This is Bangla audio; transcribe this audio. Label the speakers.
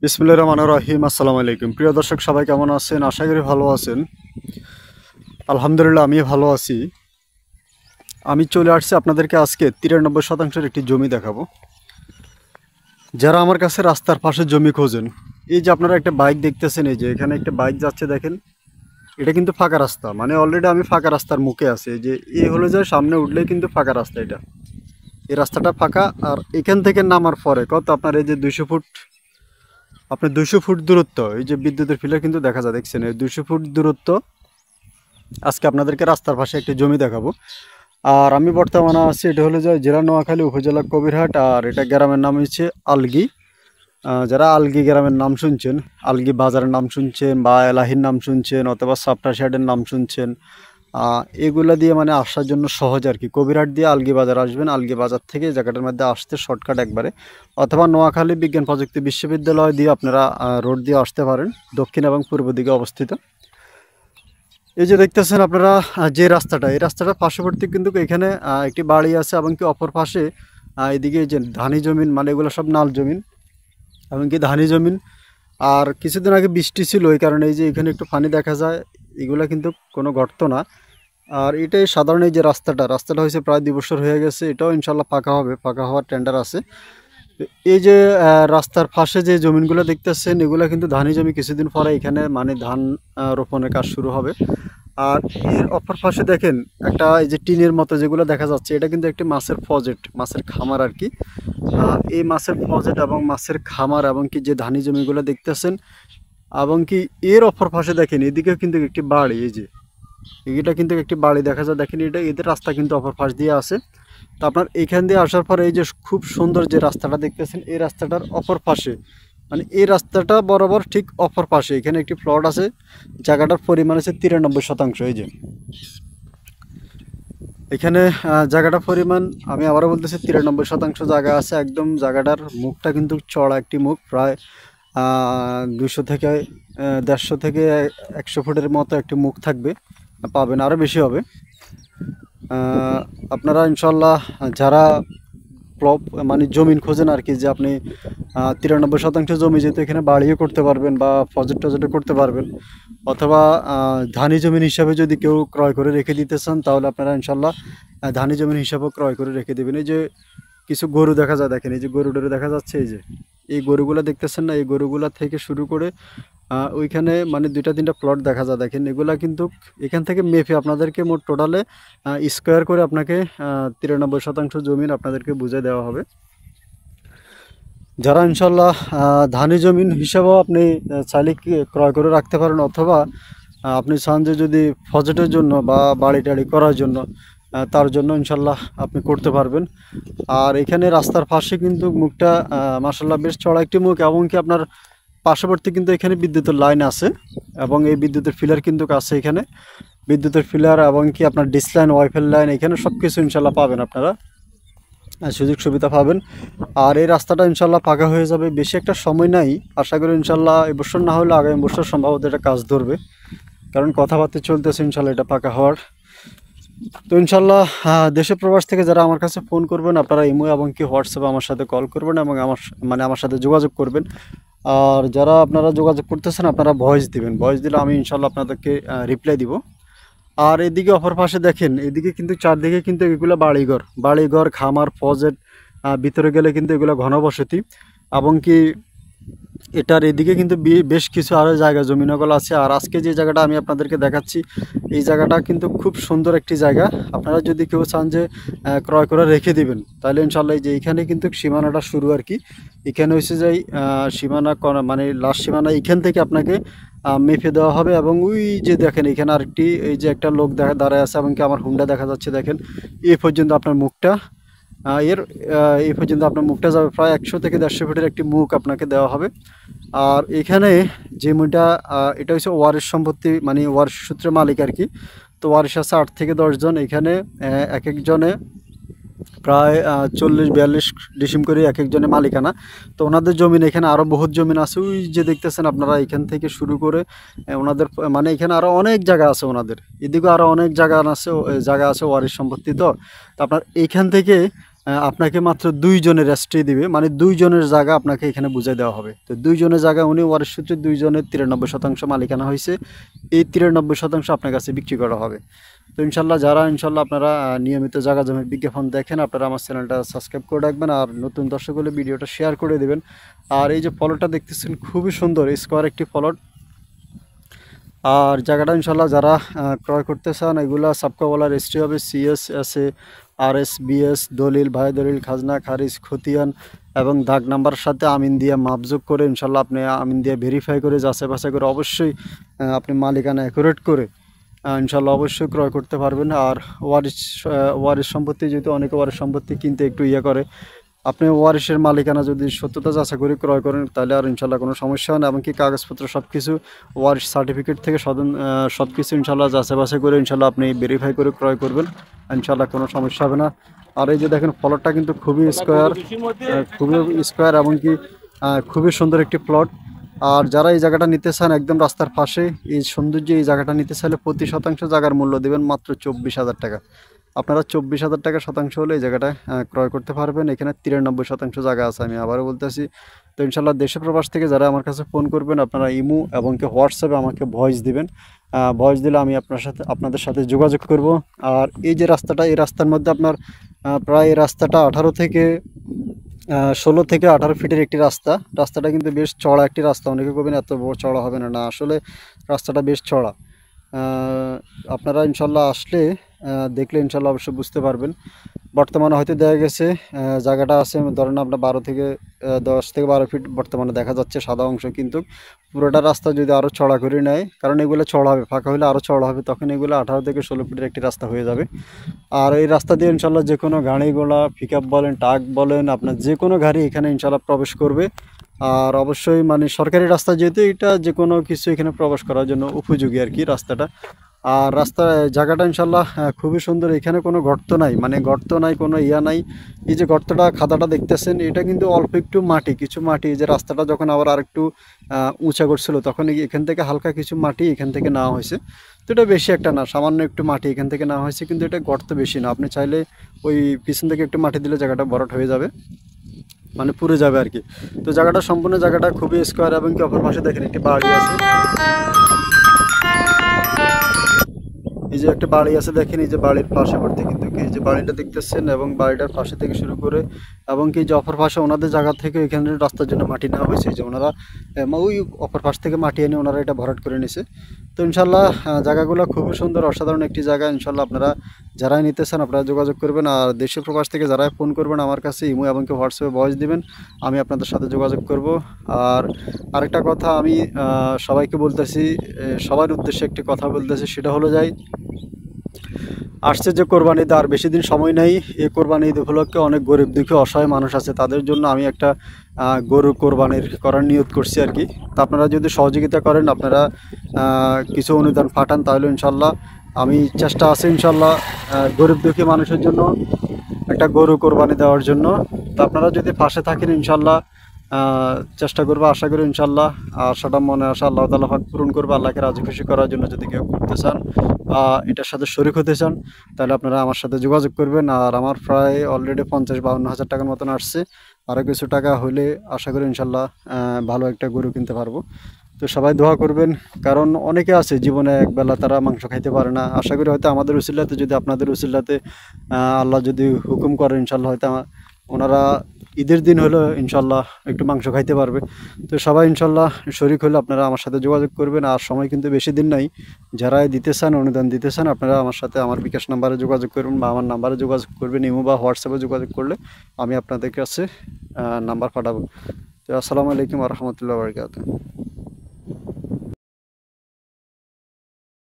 Speaker 1: বিসমিল্লাহির রহমানির রহিম। আসসালামু আলাইকুম। প্রিয় দর্শক, সবাই কেমন আছেন? আশা করি ভালো আছেন। আলহামদুলিল্লাহ, আমি ভালো আছি। আমি চলে আসছি আপনাদেরকে আজকে 93% একটি জমি দেখাবো। যারা আমার কাছে রাস্তার পাশে জমি খোঁজেন, এই যে আপনারা একটা বাইক দেখতেছেন, এই যে এখানে একটা বাইক যাচ্ছে দেখেন, এটা কিন্তু ফাঁকা রাস্তা। মানে অলরেডি আমি ফাঁকা রাস্তার মুখে আছি। এই যে এই হলো যে সামনে উঠলেই কিন্তু ফাঁকা রাস্তা। এটা এই রাস্তাটা ফাঁকা। আর এখান থেকে নামার পরে কত আপনার এই যে 200 ফুট, আপনার 200 ফুট দূরত্ব, এই যে বিদ্যুতের ফিলার কিন্তু দেখা যায়, দেখছেন? এই 200 ফুট দূরত্ব আজকে আপনাদেরকে রাস্তার পাশে একটি জমি দেখাবো। আর আমি বর্তমানে আছি, এটা হলো যে জেলা নোয়াখালী, উপজেলা কবিরহাট। আর এটা গ্রামের নাম হচ্ছে আলগি। যারা আলগি গ্রামের নাম শুনছেন, আলগি বাজারের নাম শুনছেন, বা এলাহির নাম শুনছেন, অথবা সাপটা শেডের নাম শুনছেন, এগুলা দিয়ে মানে আসার জন্য সহজ আর কি। কবিরহাট দিয়ে আলগি বাজার আসবেন, আলগি বাজার থেকে এই জায়গাটার মধ্যে আসতে শর্টকাট একবারে। অথবা নোয়াখালী বিজ্ঞান প্রযুক্তি বিশ্ববিদ্যালয় দিয়ে আপনারা রোড দিয়ে আসতে পারেন, দক্ষিণ এবং পূর্ব দিকে অবস্থিত। এই যে দেখতেছেন আপনারা, যে রাস্তাটা, এই রাস্তাটার পার্শ্ববর্তী কিন্তু এখানে একটি বাড়ি আছে, এবং কি অপর পাশে এদিকে যে ধানি জমিন, মানে এগুলো সব নাল জমিন, এমনকি ধানি জমিন। আর কিছুদিন আগে বৃষ্টি ছিল, এই কারণে এই যে এখানে একটু পানি দেখা যায়। এগুলা কিন্তু কোনো গর্ত না। আর এটাই সাধারণ এই যে রাস্তাটা হয়েছে প্রায় 2 বছর হয়ে গেছে। এটাও ইনশাল্লাহ পাকা হবে, পাকা হওয়ার টেন্ডার আছে। তো এই যে রাস্তার পাশে যে জমিনগুলো দেখতেছেন, এগুলো কিন্তু ধানি জমি। কিছুদিন পরে এখানে মানে ধান রোপণের কাজ শুরু হবে। আর এর অপর পাশে দেখেন একটা এই যে টিনের মতো যেগুলো দেখা যাচ্ছে, এটা কিন্তু একটি মাছের প্রজেক্ট, মাছের খামার আর কি। এই মাছের প্রজেক্ট এবং মাছের খামার, এবং কি যে ধানি জমিগুলো দেখতেছেন, এবং কি এর অপর পাশে দেখেন এদিকে কিন্তু একটি বাড়ি। এই যে এটা কিন্তু একটি বাড়ি দেখা যায়, দেখেন এটা, এদের রাস্তা কিন্তু অপর পাশ দিয়ে আছে। তো আপনার এইখান দিয়ে আসার পরে এই যে খুব সুন্দর যে রাস্তাটা দেখতেছেন, এই রাস্তাটার অপর পাশে, মানে এই রাস্তাটা বরাবর ঠিক অপর পাশে এখানে একটি প্লট আছে। জায়গাটার পরিমাণ আছে 93%। এই যে এখানে জায়গাটার পরিমাণ, আমি আবারও বলতেছি, 93% জায়গা আছে। একদম জায়গাটার মুখটা কিন্তু চড়া একটি মুখ, প্রায় 200 থেকে 150 থেকে 100 ফুটের মতো একটি মুখ থাকবে, পাবেন আরও বেশি হবে। আপনারা ইনশাল্লাহ যারা প্লট মানে জমিন খোঁজেন আর কি, যে আপনি 93% জমি যেহেতু এখানে বাড়িও করতে পারবেন, বা টজেটও করতে পারবেন, অথবা ধানি জমিন হিসাবে যদি কেউ ক্রয় করে রেখে দিতে চান, তাহলে আপনারা ইনশাল্লাহ ধানি জমিন হিসাবেও ক্রয় করে রেখে দেবেন। এই যে কিছু গরু দেখা যায়, দেখেন এই যে গরু টরু দেখা যাচ্ছে। এই যে এই গরুগুলা দেখতেছেন না, এই গরুগুলা থেকে শুরু করে ওইখানে মানে 2-3টা প্লট দেখা যায়, দেখেন এগুলা কিন্তু এখান থেকে মেপে আপনাদেরকে মোট টোটালে স্কোয়ার করে আপনাকে 93% জমিন আপনাদেরকে বুঝে দেওয়া হবে। যারা ইনশাল্লাহ ধানি জমিন হিসাবেও আপনি চাইলে ক্রয় করে রাখতে পারেন, অথবা আপনি চান যে যদি ফজেটের জন্য বা বাড়ি টাড়ি করার জন্য, তার জন্য ইনশাল্লাহ আপনি করতে পারবেন। আর এখানে রাস্তার পাশে কিন্তু মুখটা মাসাল্লাহ বেশ চড়া একটি মুখ, এমনকি আপনার পার্শ্ববর্তী কিন্তু এখানে বিদ্যুতের লাইন আছে, এবং এই বিদ্যুতের ফিলার কিন্তু আছে এখানে। বিদ্যুতের ফিলার এবং কি আপনার ডিস লাইন, ওয়াইফাই লাইন, এখানে সব কিছু ইনশাল্লাহ পাবেন আপনারা, সুযোগ সুবিধা পাবেন। আর এই রাস্তাটা ইনশাল্লাহ পাকা হয়ে যাবে, বেশি একটা সময় নাই। আশা করি ইনশাল্লাহ এবছর না হলে আগামী বছর সম্ভবত এটা কাজ ধরবে, কারণ কথাবার্তা চলতেছে ইনশাল্লাহ এটা পাকা হওয়ার। তো ইনশাল্লাহ দেশে প্রবাস থেকে যারা আমার কাছে ফোন করবেন, আপনারা ইমো এবং কি হোয়াটসঅ্যাপে আমার সাথে কল করবেন, এবং আমার সাথে যোগাযোগ করবেন। আর যারা আপনারা যোগাযোগ করতেছেন, আপনারা ভয়েস দিবেন, ভয়েস দিলে আমি ইনশাল্লাহ আপনাদেরকে রিপ্লাই দিব। আর এদিকে অপর পাশে দেখেন, এদিকে কিন্তু চারদিকে কিন্তু এগুলো বাড়িঘর খামার প্রজেক্ট। ভিতরে গেলে কিন্তু এগুলো ঘনবসতি, এবং কি এটার এদিকে কিন্তু বেশ কিছু আরও জায়গা জমিনকল আছে। আর আজকে যে জায়গাটা আমি আপনাদেরকে দেখাচ্ছি, এই জায়গাটা কিন্তু খুব সুন্দর একটি জায়গা। আপনারা যদি কেউ চান যে ক্রয় করে রেখে দিবেন, তাহলে ইনশাল্লাহ এই যে এইখানে কিন্তু সীমানাটা শুরু আর কি। এখানে হচ্ছে যে সীমানা মানে লাস্ট সীমানা, এখান থেকে আপনাকে মেপে দেওয়া হবে। এবং ওই যে দেখেন এখানে আরেকটি, এই যে একটা লোক দাঁড়ায় আছে, এবং কি আমার হুন্ডা দেখা যাচ্ছে, দেখেন এই পর্যন্ত আপনার মুখটা, এই পর্যন্ত আপনার মুখটা যাবে। প্রায় 100 থেকে 150 ফুটের একটি মুখ আপনাকে দেওয়া হবে। আর এখানে যে মুখটা, এটা হচ্ছে ওয়ারিশ সম্পত্তি, মানে ওয়ারিশ সূত্রে মালিক আর কি। তো ওয়ারিশ আছে 8 থেকে 10 জন। এখানে এক একজনে প্রায় 40-42 ডিসিম করে এক একজনের মালিকানা। তো ওনাদের জমিন, এখানে আরও বহুত জমিন আছে, ওই যে দেখতেছেন আপনারা, এখান থেকে শুরু করে ওনাদের মানে এখানে আরও অনেক জায়গা আছে ওনাদের, এদিকেও আরও অনেক জায়গা আছে ওয়ারিশ সম্পত্তি। তো আপনার এইখান থেকে আপনাকে মাত্র 2 জনের রেজিস্ট্রি দিবে, মানে 2 জনের জায়গা আপনাকে এখানে বুঝাই দেওয়া হবে। তো 2 জনের জায়গা উনি ওয়ারিশ সূত্রে 2 জনের 93% মালিকানা হয়েছে। এই 93% আপনার কাছে বিক্রি করা হবে। তো ইনশাল্লাহ যারা ইনশাল্লাহ আপনারা নিয়মিত জায়গা জমির বিজ্ঞাপন দেখেন, আপনারা আমার চ্যানেলটা সাবস্ক্রাইব করে রাখবেন আর নতুন দর্শক হলে ভিডিওটা শেয়ার করে দেবেন। আর এই যে প্লটটা দেখতেছেন খুবই সুন্দর স্কোয়ার একটি প্লট। আর জায়গাটা ইনশাল্লাহ যারা ক্রয় করতে চান এগুলা সাবকাওয়ালা রেজিস্ট্রি হবে, সিএস আছে, আরএস, বিএস, দলিল, ভাই দলিল, খাজনা, খারিজ, খতিয়ান এবং দাগ নাম্বারের সাথে আমিন দিয়ে মাপযোগ করে ইনশাল্লাহ আপনি আমিন দিয়ে ভেরিফাই করে যাচাই বাছাই করে অবশ্যই আপনি মালিকানা অ্যাকুরেট করে ইনশাল্লাহ অবশ্যই ক্রয় করতে পারবেন। আর ওয়ারিশ সম্পত্তি যেহেতু অনেকে ওয়ারিশ সম্পত্তি কিনতে একটু করে, আপনি ওয়ারিশের মালিকানা যদি সত্যতা যাচাই করে ক্রয় করেন তাহলে আর ইনশাল্লাহ কোনো সমস্যা হয় না। এমনকি কাগজপত্র সব কিছু ওয়ারিশ সার্টিফিকেট থেকে সব কিছু ইনশাল্লাহ যাচাই বাছাই করে ইনশাল্লাহ আপনি ভেরিফাই করে ক্রয় করবেন, ইনশাল্লাহ কোনো সমস্যা হবে না। আর এই যে দেখেন প্লটটা কিন্তু খুবই স্কোয়ার এমনকি খুবই সুন্দর একটি প্লট। আর যারা এই জায়গাটা নিতে চান একদম রাস্তার পাশে এই সৌন্দর্য, এই জায়গাটা নিতে চাইলে প্রতি শতাংশ জায়গার মূল্য দেবেন মাত্র 24,000 টাকা। আপনারা 24,000 টাকা শতাংশ হলে এই জায়গাটা ক্রয় করতে পারবেন। এখানে 93% জায়গা আছে, আমি আবারও বলতেছি। তো ইনশাল্লাহ দেশে প্রবাস থেকে যারা আমার কাছে ফোন করবেন আপনারা ইমো এবং কি হোয়াটসঅ্যাপে আমাকে ভয়েস দিবেন। ভয়েস দিলে আমি আপনাদের সাথে যোগাযোগ করব। আর এই যে রাস্তাটা, এই রাস্তার মধ্যে আপনার প্রায় এই রাস্তাটা 16 থেকে 18 ফিটের একটি রাস্তাটা কিন্তু বেশ চড়া একটি রাস্তা। অনেকে করবেন এত বড় চড়া হবে না, না আসলে রাস্তাটা বেশ চড়া। আপনারা ইনশাল্লাহ আসলে দেখলে ইনশাল্লাহ অবশ্যই বুঝতে পারবেন। বর্তমানে হয়তো দেখা গেছে জায়গাটা আছে ধরেন আপনার 10 থেকে 12 ফিট বর্তমানে দেখা যাচ্ছে সাদা অংশ, কিন্তু পুরোটা রাস্তা যদি আরও চড়া করে নেয়, কারণ এগুলো চড়া হবে, ফাঁকা হলে আরও চড়া হবে, তখন এগুলো 18 থেকে 16 ফিটের একটি রাস্তা হয়ে যাবে। আর এই রাস্তা দিয়ে ইনশাল্লাহ যে কোনো গাড়ি ঘোড়া, পিক আপ বলেন, ট্রাক বলেন, আপনার যে কোনো গাড়ি এখানে ইনশাল্লাহ প্রবেশ করবে। আর অবশ্যই মানে সরকারি রাস্তা যেহেতু এটা যে কোনো কিছু এখানে প্রবেশ করার জন্য উপযোগী আর কি রাস্তাটা। আর জায়গাটা ইনশাল্লাহ খুবই সুন্দর। এখানে কোনো গর্ত নাই, মানে গর্ত নাই, কোনো নাই। এই যে গর্তটা, খাদাটা দেখতেছেন, এটা কিন্তু অল্প একটু মাটি, কিছু মাটি। যে রাস্তাটা যখন আবার আরেকটু উঁচা করছিল তখন এখান থেকে হালকা কিছু মাটি এখান থেকে নেওয়া হয়েছে। তো এটা বেশি একটা না, সামান্য একটু মাটি এখান থেকে নেওয়া হয়েছে, কিন্তু এটা গর্ত বেশি না। আপনি চাইলে ওই পিছন থেকে একটু মাটি দিলে জায়গাটা ভরাট হয়ে যাবে, মানে পুড়ে যাবে আর কি। তো জায়গাটা সম্পূর্ণ জায়গাটা খুবই স্কোয়ার এবং কি অপর পাশে দেখেন একটি বাড়ি আছে। এই যে একটা বাড়ি আছে দেখেন, এই যে বাড়ির পার্শ্ববর্তী কিন্তু এই যে বাড়িটা দেখতেছেন এবং বাড়িটার পাশে থেকে শুরু করে এবং কি যে অপর পাশে ওনাদের জায়গা থেকে এখানে রাস্তার জন্য মাটি নেওয়া হয়েছে, যে ওনারা ওই অপর পাশ থেকে মাটি এনে ওনারা এটা ভরাট করে নিছে। তো ইনশাল্লাহ জায়গাগুলো খুবই সুন্দর, অসাধারণ একটি জায়গা। ইনশাল্লাহ আপনারা যারাই নিতে চান আপনারা যোগাযোগ করবেন। আর দেশে প্রবাস থেকে যারাই ফোন করবেন আমার কাছে ইমো এবং কি হোয়াটসঅ্যাপে ভয়েস দিবেন, আমি আপনাদের সাথে যোগাযোগ করব। আর আরেকটা কথা আমি সবাইকে বলতেছি, সবার উদ্দেশ্যে একটি কথা বলতেছি, সেটা হলো যাই আসছে যে কোরবানি ঈদ, আর বেশি দিন সময় নেই। এই কোরবানি ঈদ উপলক্ষে অনেক গরিব দুঃখী অসহায় মানুষ আছে, তাদের জন্য আমি একটা গরু করার নিয়ত করছি আর কি। তা আপনারা যদি সহযোগিতা করেন, আপনারা কিছু অনুদান পাঠান, তাহলে ইনশাল্লাহ আমি চেষ্টা আছে ইনশাল্লাহ গরিব দুঃখী মানুষের জন্য একটা গরু কোরবানি দেওয়ার জন্য। তো আপনারা যদি পাশে থাকেন ইনশাল্লাহ চেষ্টা করবো, আশা করি ইনশাল্লাহ আশাটা মনে আসা আল্লাহ তাআলা হক পূরণ করবে। আল্লাহকে রাজি খুশি করার জন্য যদি কেউ করতে চান, এটার সাথে শরিক হতে চান, তাহলে আপনারা আমার সাথে যোগাযোগ করবেন। আর আমার প্রায় অলরেডি 50-52 হাজার টাকার মতন আসছে, আরও কিছু টাকা হলে আশা করি ইনশাল্লাহ ভালো একটা গরু কিনতে পারবো। তো সবাই দোয়া করবেন, কারণ অনেকে আছে জীবনে একবেলা তারা মাংস খাইতে পারে না। আশা করি হয়তো আমাদের উসিলাতে, যদি আপনাদের উসিলাতে আল্লাহ যদি হুকুম করে ইনশাল্লাহ হয়তো ওনারা ঈদের দিন হলো ইনশাল্লাহ একটু মাংস খাইতে পারবে। তো সবাই ইনশাল্লাহ শরিক হলে আপনারা আমার সাথে যোগাযোগ করবেন। আর সময় কিন্তু বেশি দিন নাই, যারা দিতে চান, অনুদান দিতে চান, আপনারা আমার সাথে আমার বিকাশ নাম্বারে যোগাযোগ করবেন বা আমার নাম্বারে যোগাযোগ করবেন। ইমো বা হোয়াটসঅ্যাপে যোগাযোগ করলে আমি আপনাদের কাছে নাম্বার পাঠাবো। তো আসসালামু আলাইকুম ওয়া রাহমাতুল্লাহি ওয়া বারাকাতুহু।